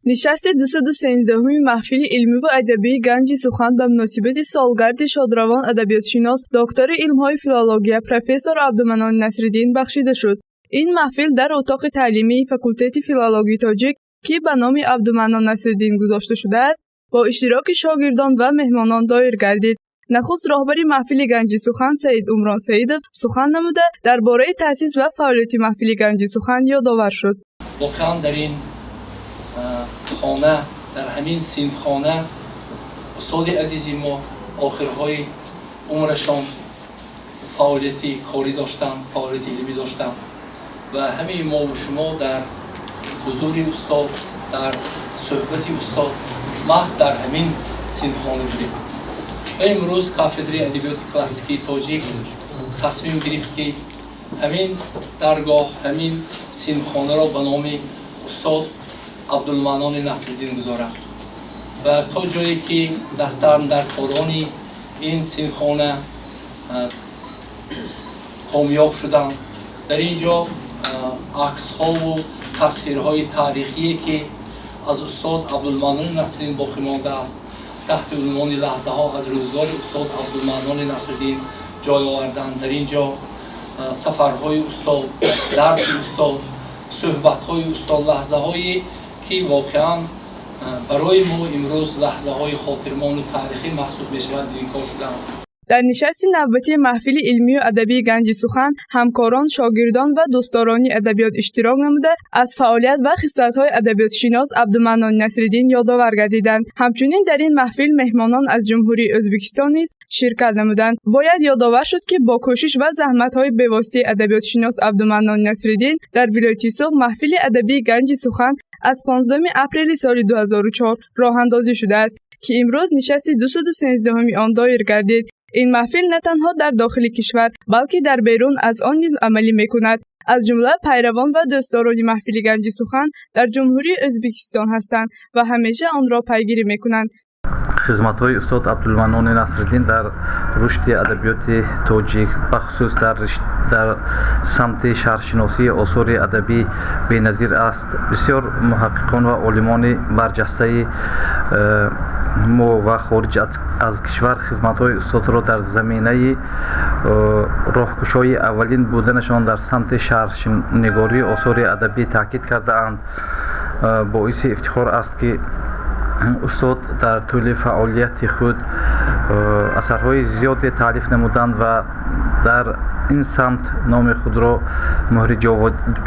نشست 213 محفل علمی و ادبی گنج سخن به مناسبت سالگرد شادروان ادبیاتشناس دکتر علم‌های فیلولوژی پروفسور عبدالمنان نصرالدین بخشیده شد. این محفل در اتاق تعلیمی فاکولته فیلولوژی تاجیک که به نام عبدالمنان نصرالدین گذاشته شده است، با اشتراک شاگردان و مهمانان دایر گردید. نخست راهبر محفل گنج سخن سید عمران سیدов سخن نموده درباره تأسیس و فعالیت محفل گنج سخن یادآور شد. واقعا در این خانه، در همین صنفخانه استاد عزیزی ما آخرهای عمرشان فعالیتی کاری داشتن، فعالیت علمی داشتن و همه ما و شما در حضور استاد، در صحبت استاد محض در همین صنفخانه بودیم. و امروز کافدره ادبیات کلاسیکی تاجیک تصمیم گرفت که همین درگاه، همین صنفخانه را به نام استاد عبدالمنان نصرالدین گذارد و تا جایی که دستم در کاران این صنفخانه کامیاب شدم، در اینجا عکس ها و تصویرهای تاریخی که از استاد عبدالمنان نصرالدین باقی مانده است تحت عنوان لحظه ها از روزگار استاد عبدالمنان نصرالدین جای آوردن. در اینجا سفرهای استاد، درس استاد، صحبت‌های استاد، لحظه‌هایی که واقعاً برای ما امروز لحظه‌های خاطرمان و تاریخی محسوب می‌شوند این کار شدن. در نشست نوبتی محفل علمی و ادبی گنج سخن همکاران، شاگردان و دوستداران ادبیات اشتراک نموده از فعالیت و خصلت‌های ادبیاتشناس عبدالمنان نصرالدین یادآور گردیدند. همچنین در این محفل مهمانان از جمهوری ازبکستان نیز شرکت نمودند. باید یادآور شد که با کوشش و زحمت‌های بی‌واسطه ادبیاتشناس عبدالمنان نصرالدین در ولایت سوق محفل ادبی گنج سخن از 15 اپریل سال 2004 راه‌اندازی شده است که امروز نشست 213 آن دایر گردید. این محفل نه تنها در داخل کشور بلکه در بیرون از آن نیز عملی میکند. از جمله پیروان و دوستداران محفل گنج سخن در جمهوری ازبکستان هستند و همیشه آن را پیگیری میکنند. خدمت‌های استاد عبدالمنان نصرالدین در رشد ادبیات تاجیک بخصوص در سمت شهرشناسی آثار ادبی بی‌نظیر است. بسیار محققان و عالمان برجسته ما و خارج از کشور خدمت‌های استاد را در زمینه راهگشای اولین بودنشان در سمت شهرنگاری آثار ادبی تاکید کرده‌اند. باعث افتخار است که استاد در طول فعالیت خود اثرهای زیادی تالیف نمودند و در این سمت نام خود را مهر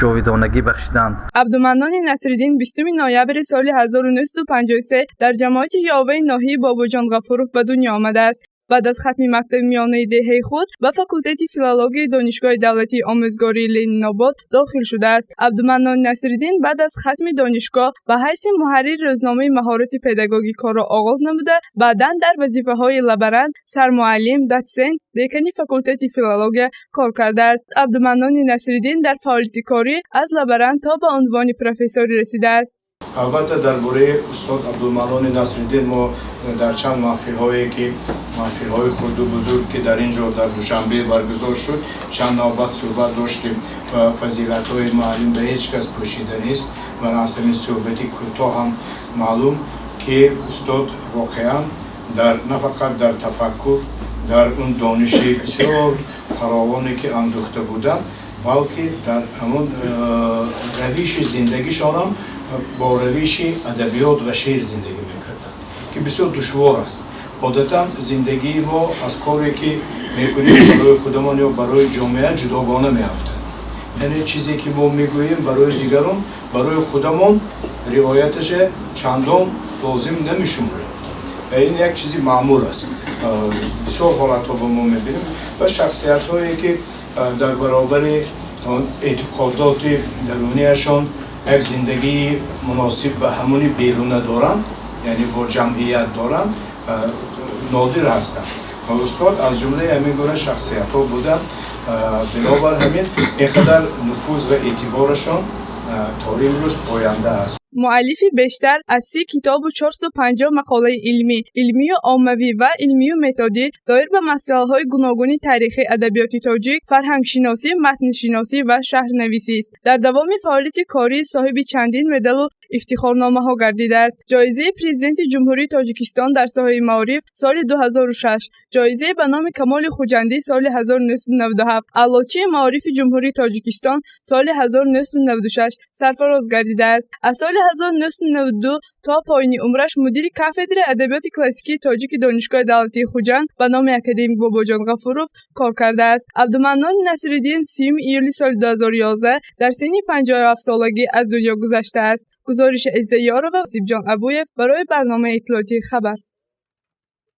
جاودانگی بخشیدند. عبدالمنان نصرالدین 20 نوامبر سال 1953 در جماعت یاوه ناحیه باباجان غفورov به دنیا آمده است. بعد از ختم مکتب میانه دهه خود به فاکولته فیلولوژی دانشگاه دولتی آموزگاری لنین‌آباد داخل شده است. عبدالمنان نصرالدین بعد از ختم دانشگاه به حیث محرر روزنامه مهارت پداگوژی کار را آغاز نموده، بعداً در وظیفه‌های لابرانت، سرمعلم، دسنت، دکان فاکولته فیلولوژی کار کرده است. عبدالمنان نصرالدین در فعالیت کاری از لابرانت تا به عنوان پروفسوری رسیده است. البته درباره استاد عبدالمنان نصرالدین ما در چند محفل‌هایی که محفل‌های خرد و بزرگ که در اینجا در دوشنبه برگزار شد چند نوبت صحبت داشتیم و فضیلت‌های معلم به هیچ کس پوشیده نیست و از همین صحبتی کوتاه هم معلوم که استاد واقعا نه فقط در تفکر، در اون دانش بسیار فراوانی که اندوخته بودن، بلکه در همون روش زندگیشان هم با روش ادبیات و شعر زندگی میکردن که بسیار دشوار است. عادتا زندگی ما از کاری که میکنیم برای خودمان یا برای جامعه جداگانه میافتد. یعنی چیزی که ما میگوییم برای دیگران، برای خودمان رعایتش چندان لازم نمیشمریم و این یک چیزی معمول است. بسیار حالت ها با ما میبینیم و شخصیت هایی که در برابر اعتقادات درونیشان یک زندگی مناسب به همونی بیرونه دارن، یعنی با جمعیت دارن، نادر هستن و استاد از جمله همین گونه شخصیت ها بودن. بنابر همین اینقدر نفوذ و اعتبارشان تا امروز پاینده است. مؤلفی بیشتر از 30 کتاب و 450 مقاله علمی و عمومی و علمی و متدی دایر به مسائل گوناگون تاریخ ادبیات تاجیک، فرهنگ شناسی، متن شناسی و شهرنویسی است. در دوام فعالیت کاری صاحب چندین مدال و افتخارنامه‌ها گردیده است. جایزه پرزیدنت جمهوری تاجیکستان در ساحه معارف سال 2006، جایزه به نام کمال خوجندی سال 1997، علوچه معارف جمهوری تاجیکستان سال 1996 سرفراز گردیده است. از سال 1992 تا پایان عمرش مدیر کافدر ادبیات کلاسیکی تاجیک دانشگاه دولتی خوجند به نام اکادمیک باباجان غفوروف کار کرده است. عبدالمنان نصرالدین 30 ایولی سال 2011 در سن 57 سالگی از دنیا گذشته است. گزارش عزت یارو و سیبجان ابویف برای برنامه اطلاعاتی خبر.